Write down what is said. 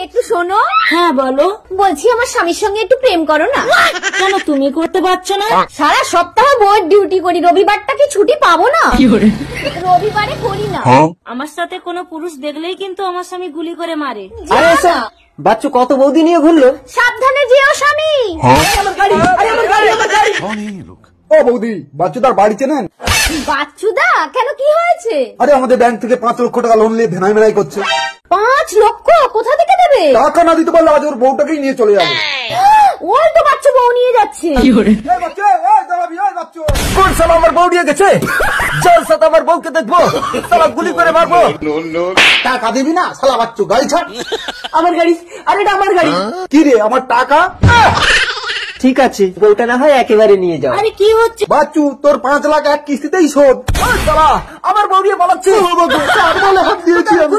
একটু শোনো। হ্যাঁ বলো। বলছি আমার স্বামীর সঙ্গে একটু প্রেম করো না। কেন তুমি করতে পারছো না? সারা সপ্তাহ বউয়ের ডিউটি করি, রবিবারটা কি ছুটি পাবো না? রবিবারে করি না। আমার সাথে কোনো পুরুষ দেখলেই কিন্তু আমার স্বামী গুলি করে মারে। আরে বাচ্চু কত বৌদি নিয়ে ঘুরলো। সাবধানে যেও স্বামী। ও বৌদি, বাচ্চুদার বাড়ি চেনেন? বাচ্চুদা কেন, কি হয়েছে? আরে আমাদের ব্যাংক থেকে 5 লক্ষ টাকা লোন নিয়ে ভেনাই ভেনাই করছে। 5 লক্ষ কোথা থেকে দেবে? টাকা না দিতে পারলে আজ ওর বউটাকেই নিয়ে চলে যাবে। ওই তো বাচ্চু বউ নিয়ে যাচ্ছে। কোন সাল আমার বউ নিয়ে গেছে? চল সাথে আমার বউকে দেখবো, সালা গুলি করে মারবো। টাকা দিবি না শালা বাচ্চু, গাড়ি ছাড়। আমার গাড়ি, আরে এটা আমার গাড়ি। কি রে, আমার টাকা? ঠিক আছে, বউটা না হয় একেবারে নিয়ে যাও। আরে কি হচ্ছে? বাচ্চু তোর 5 লাখ এক কিস্তিতেই শোধ। সালা আমার বউ নিয়ে পালাচ্ছে। হাত দিয়েছি আমি।